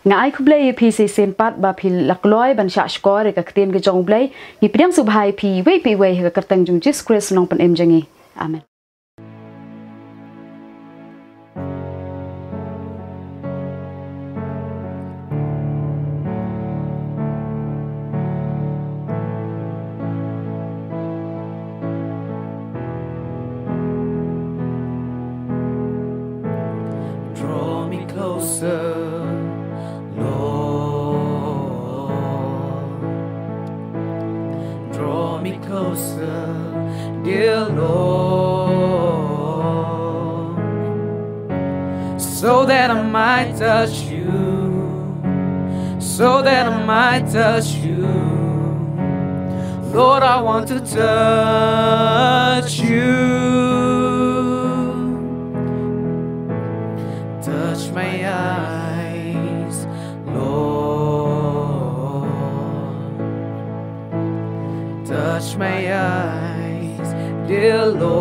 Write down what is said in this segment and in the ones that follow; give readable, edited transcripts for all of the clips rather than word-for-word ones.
ngài khúc lây pi se sempat ba pi lakloi ban sha score ka kten ke jong blai hi pidang subhai pi we ka katang jung Jesus Christ nong pan em jangi amen. Draw me closer, Lord. Draw me closer, dear Lord, so that I might touch you, so that I might touch you. Lord, I want to touch you. Touch my eyes, Lord. Touch my eyes, dear Lord,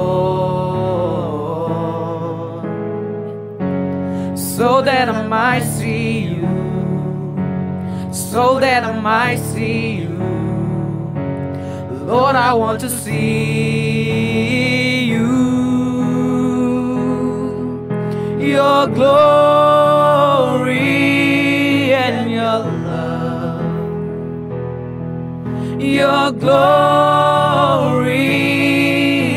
so that I might see you, so that I might see you. Lord, I want to see you. Your glory and your love, your glory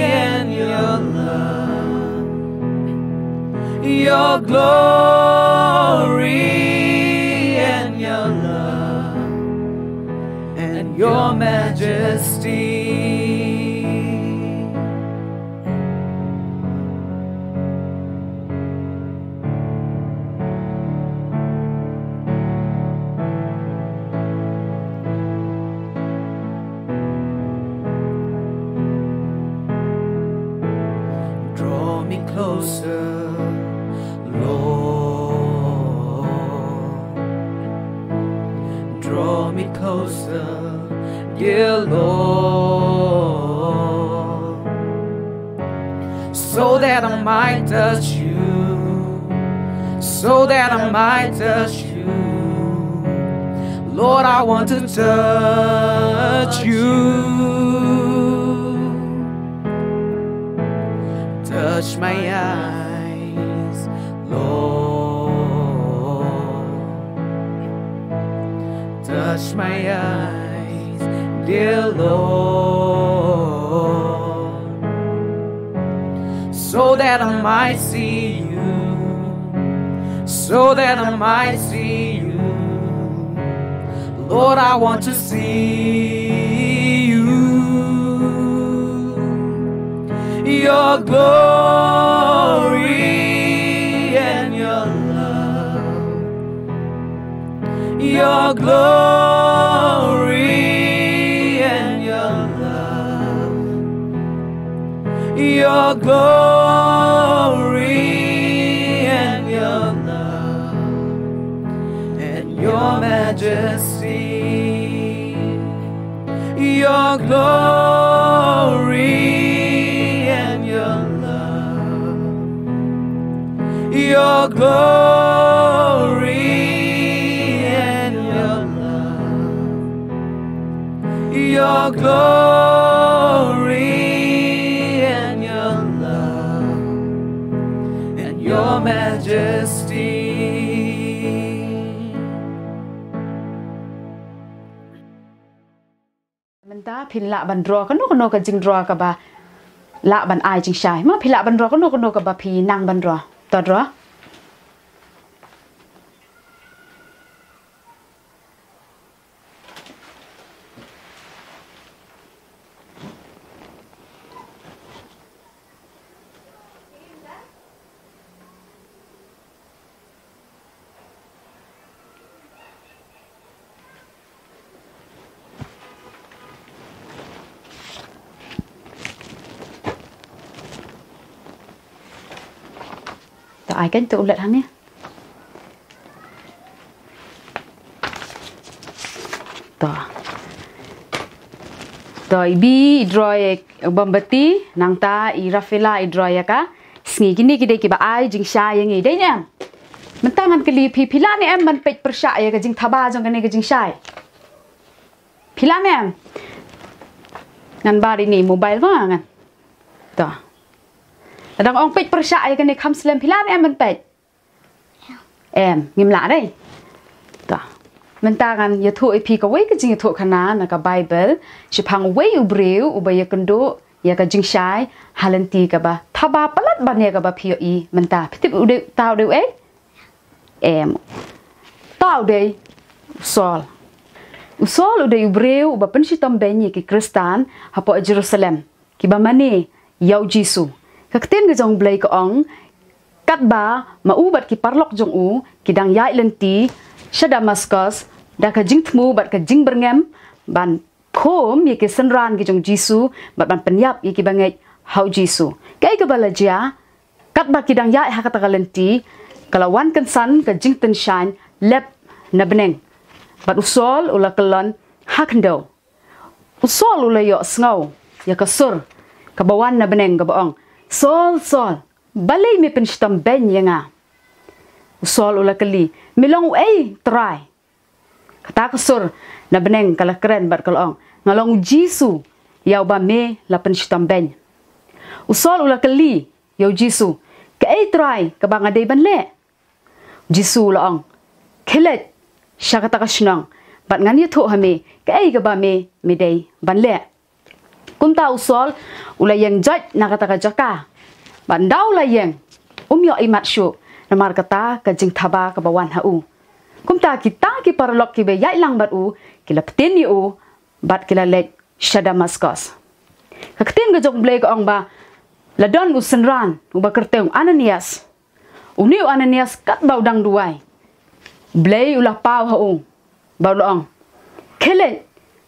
and your love, your glory and your love, and your majesty. Draw me closer, Lord. Draw me closer, dear Lord, so that I might touch you, so that I might touch you. Lord, I want to touch you. Touch my eyes, Lord. Touch my eyes, dear Lord, so that I might see you, so that I might see you. Lord, I want to see you. Your glory and your love, your glory and your love, your glory and your love, and your majesty. Your glory and your love, your glory and your love, your glory and your love, and your majesty. Ta phin lạ ban draw kan no ka jing draw ka ba lạ ban ai jing shai ma phin lạ ban draw kan no ka ba phi nang ban draw to draw ai cái tụ lật hắn nhé Rồi bi droy bambati nang ta i rafela i droy ka sngi kini kide ki ba ai jing sha yang i dei nya mentangan keli pilan em man pej persya ya kajing thaba jong kane kajing syai pilan em ngan bari ni mobile wa ngan to dang ong pej persya ya kane kham slem pilan em man pej em ngim la đây to mentangan ya thu pi ka wei kajing thu khana na ka bible shipang wei ubreu ubaya kendo ya ka jing syai halanti ka ba thaba palat ban ya ka ba phi i menta pitip ude tao deu em tao dei usol ude ubreu ba pensitam benyi ki kristan hapo Jerusalem ki ba mani yau jisu kakten ge jong blai ka ong kat ba ma ubat ki parlok jong u ki dang yai lenti sha Damascus da ka jing thmu bat ka jing berngem ban khom ye ke senran ki jong jisu bat ban penyap ye ki bangai hau jisu kai ka balajia kat ba ki dang yai ha kata kalenti kalawan kan san ka jing ten shine lep na beneng bat usol ula kelon hakndo usol ula yo sngow ya ka sur ka bawan na beneng ka baong sol balai mi penstam ben yanga usol ula kali milong try kata ka sur na beneng kala keren bat kalong ngalong jisu yau ba me la penstam ben usol ula kali yau jisu ka try ka banga dei ban le jisu laong khelet shakata ka shnang bat ngani tho hame ka ka ba me dei ban le kumta usol ula yang jaj na kata ka jaka ban dau la yang yo imat shu na mar kata ka jing thaba ka bawan hau kumta kita ki parlok ki be yai lang bat u kila pten ni u bat kila let Damascus ka kten ga jong blai ka ong ba ladon usenran u ba kerteng Ananias uniu Ananias kat bau dang duai blai ulah pau hau bau long kelen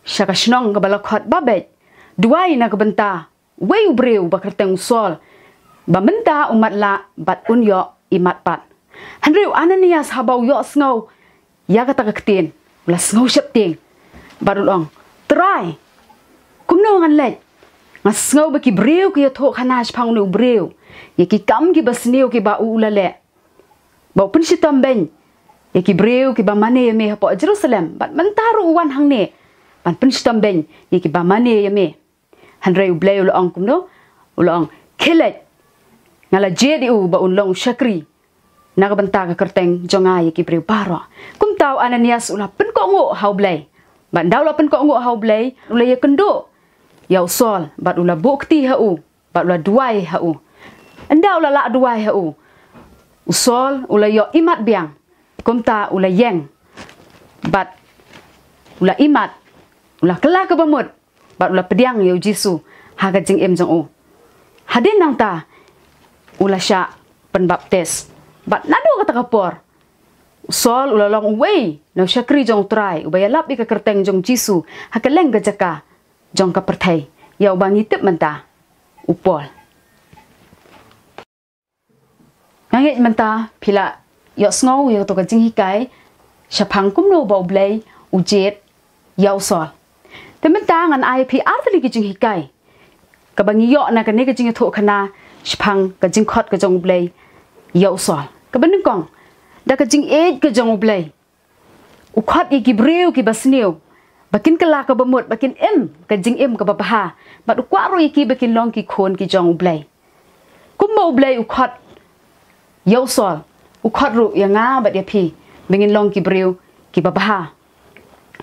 shaka shnong ga balakhat babet duai na ka benta wei ubreu ba kerteng usol ba menta umat la bat unyo imat pat hanriu Ananias habau yo sngow ya kata kaktin ulah sngow shapting barulong try kumno ngan let ngas sngow ba ki breu ki tho khanash phang nu breu ye ki kam ki basneu ki ba ula le ba pun sitam ben ye ki breu ki ba mane me hapo Jerusalem bat mentaru wan hang ne ban pun sitam ben ye ki ba mane ye me hanriu bleu ulong kumno ulong kelet ngala jedi u ba unlong shakri nakabanta ka kerteng jonga ye ki breu paro kum tau Ananias ula pen ko ngo hau blai ban daw la pen ko ngo hau blai ula ye kendo ya usol bat ula bukti hau bat ula duai hau anda ula la duai hau usol ula yo imat biang kum ta ula yeng bat ula imat ula kela ka bamut bat ula pediang yo jisu haga jing em jong u hadin nang ta ula sya penbaptis bat nado kata kapor sol ula long wei no shakri jong try ubaya lap ika kerteng jong jisu hakeleng ga jaka jong ka perthai ya ubangi tip menta upol ngait menta phila yo sngow yo to ka jing hikai shaphang kumno bau blai ujet yaw sol te menta ngan ip artli ki jing hikai ka bangi yo na ka ne ka jing tho khana shaphang ka jing khot ka jong blai yaw sol kabanung kong da ka jing ka jong blai u khat i ki breu ki basneu bakin kala ka bamut bakin ka jing ka babaha bat u kwaro i ki bakin long ki khon ki jong blai kum mo blai u khat yaw sol u khat ru ya nga bat ya phi bengin long ki breu ki babaha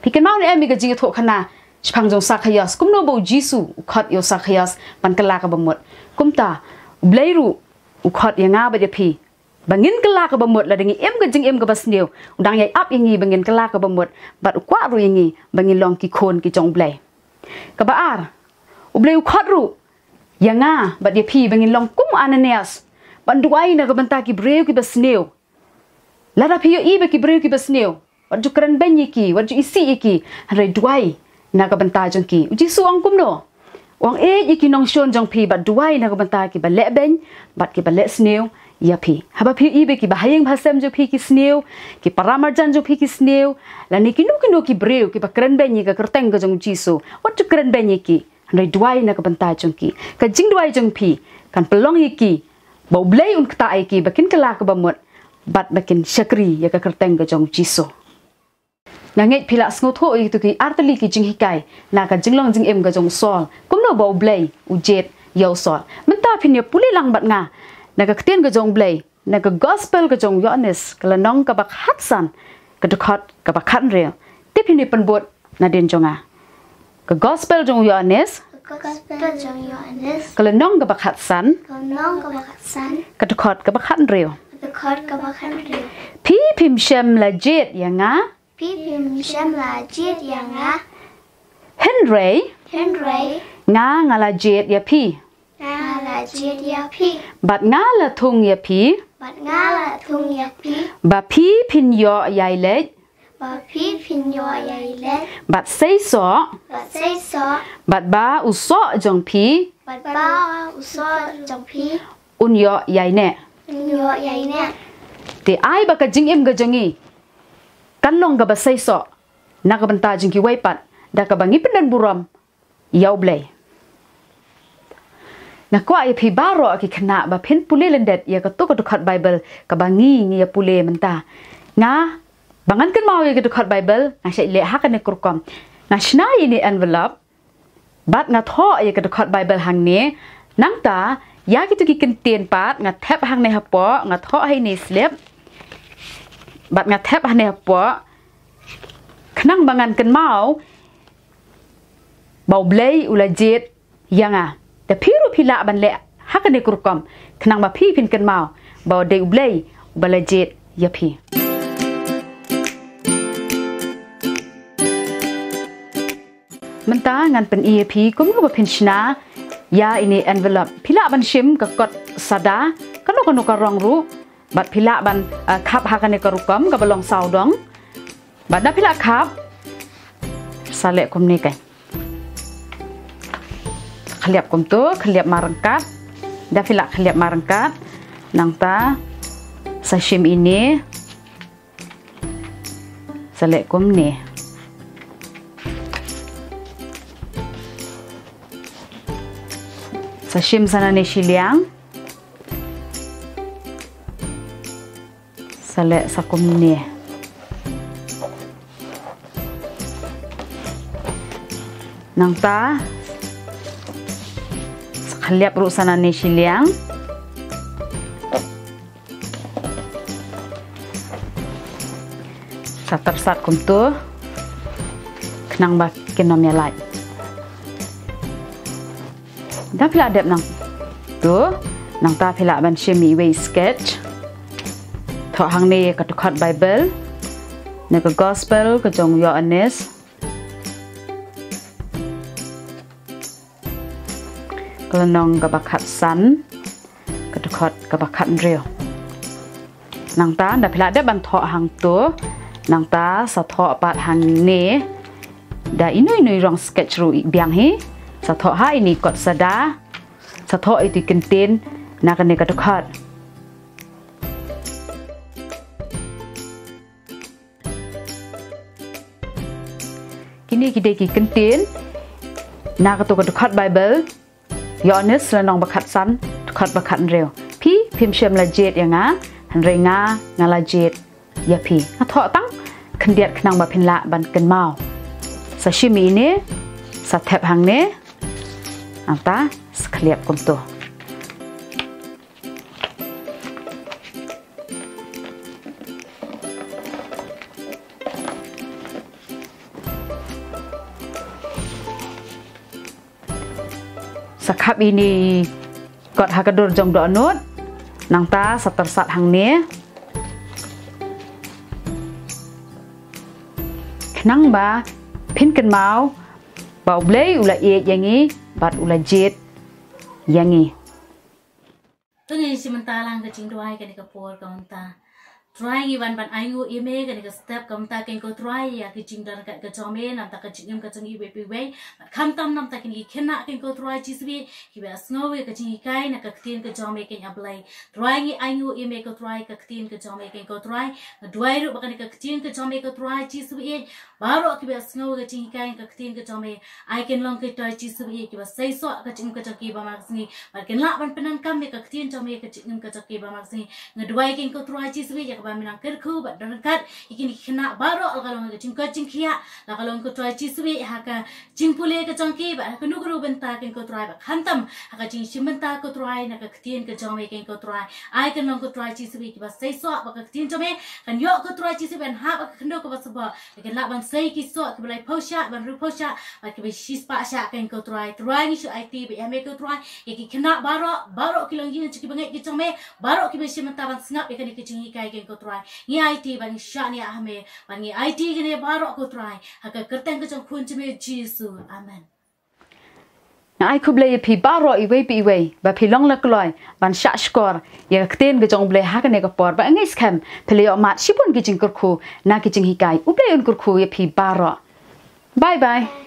phi kan mau ne ka jing tho khana chphang jong sakhayas kum no bo jisu u khat yo sakhayas ban kala ka bamut kum ta blai ru u khat ya nga bat ya phi bangin kala ka bamut la dengi ka jing ka basneu udang yai ap yangi bangin kala ka bamut bat kwa ru yangi bangin long ki khon ki jong blai ka baar u blai u khat ru yanga bat ye phi bangin long kum Ananias ban duai na ka banta ki breu ki basneu la da phi yo ba ki breu ki basneu wat ju kran ben ki wat ju isi ki re duai na ka banta jong ki u ji suang kum no wang ki nong shon jong phi bat duai na ka banta ki ba le ben bat ki ba le sneu ya phi haba phi ibe ki bahayeng bhasem jo phi ki sneu ki paramarjan jo phi ki sneu la ni ki ki breu ki bakran ben ka kerteng ga jong jisu wat ju kran ben ki rei duai na ka banta jong ki ka jing duai jong phi kan pelong ki bau blai un kta ai ki bakin kala ka bamut bat bakin syakri ya ka kerteng ka jong jiso nganget phila snotho i tu ki artali ki jing hikai na ka jinglong jing em ka jong sol kumno bau blai u jet yo sol menta phinya puli lang bat nga na ka ktien ka jong blai na ka gospel ka jong yones kala nong ka bak hatsan ka dukhat ka bak khan re ti phini panbot na den jonga ka gospel jong yones kala nong ka bak hatsan ka dukhat ka bak khan re Pi phim shem la jet yanga Henry nga la jet ya pi bat nga la thung ya pi ba pi phin yo yai le bat sei so bat ba u so jong pi un yo yai ne te ai ba ka jing em ga jongi kan long ga ba sei so na ka banta jing ki wai pat da ka bangi pendan buram yau blai na ko ai phi baro ki khna ba phin pule lendet ya ka to ka khat bible ka bangi ngi ya pule menta nga bangan kan mau ya ka khat bible na sai le ha ka ne kurkom na shna ini envelope bat nga tho ya ka khat bible hang ne nang ta ya ki tu ki ken tiền pat nga thep hang ne hapo nga tho hai ni slep bat nga thep hang ne hapo khnang bangan kan mau bau blai ula jet yanga te phiru phila ban le hakane kurkom khnang ba phi phin kan mau bau de blai bala jet ya phi menta ngan pen EP kum ba phin shna ya ini envelope phila ban shim ka kot sada kanu ka rong ru bat phila ban khap hakane ka rukom ka balong sau dong bat da phila khap sale kum ni kai khaliap kum tu khaliap marangkat da phila khaliap marangkat nang ta sa shim ini sale kum ni Sashim sana ne shiliang sale sakum ni nang ta khaliap ru sana ne shiliang satar sat kum tu khnang ba kenom ya lai da phila dep nang tu nang ta phila ban shemi way sketch tho hang ne ka tu khat bible ne ka gospel ka jong yo anes ka nong ka ba khat san ka tu khat ka ba khat reo nang ta da phila dep ban tho hang tu nang ta sa tho pat hang ne da inoi rong sketch ru biang hi sa tho ha ini kot sada sa tho itu kentin na kan ne ka tukhat kini kide ki kentin na ka to ka tukhat bible yones la nong bakhat san tukhat bakhat reu phi phim shem la jet yanga han renga ngala jet ya phi na tho tang khndiat khnang ba phin la ban kan mau sa shimi ne sa thep hang ne anta skliap kum tu sakhap ini kot hakadur jong do nut nang ta satar sat hang ne khnang ba phin kan mau bau blei ula e yangi bat ula jet yangi tu ni sementara lang ke cing doai ke ni kapur kau ta try iwan ban aingu ime kan ka step kam ta ken ko try ya ki jing dan ka jome nam ta ka jing ka jing iwe piwe kham tam nam ta ken ki khena ken ko try chi sbi ki ba snowe ka jing kai na ka tin ka jome ken ablai try ngi aingu ime ko try ka tin ka jome ken ko try dwai ru ba kan ka tin ka jome ko try chi sbi baro ki ba snowe ka jing kai ka tin ka jome ai ken long ka try chi sbi ki ba sai so ka jing ka ki ba mak sni ba ken la ban penan kam me ka tin jome ka jing ka ki ba mak sni ngadwai ken ko try chi sbi ya ba minang kerku ba dangkat ikin kena baro algalong ke cingka cingkia la kalong ko try chiswi haka cingpule ke cangki ba ka nugru benta ken ko try ba khantam haka cing simenta ko try na ka ktien ke jome ken ko try ai ken long ko try chiswi ki ba sai so ba ka ktien jome kan yo ko try chiswi ban ha ba khndo ko ba saba ken la ban sai ki so ki balai posha ban ru posha ba ki be shis pa sha ken ko try ni shu ai ti be ame ko try ki kena baro ki long yin ki bangai ki jome baro ki be simenta ban snap ken ki cingi kai ken ko try ni IT bani shani ahme bani IT gene baro ko try haka kerteng ke jong khun chme Jesu amen na ai khuble ye phi baro iwe pi iwe ba phi long la kloi ban sha skor ye kten ge jong ble ha ne ko por ba ngai skam phle o mat sipun ge jing kur khu na ge jing hi kai uble un kur khu ye phi baro bye bye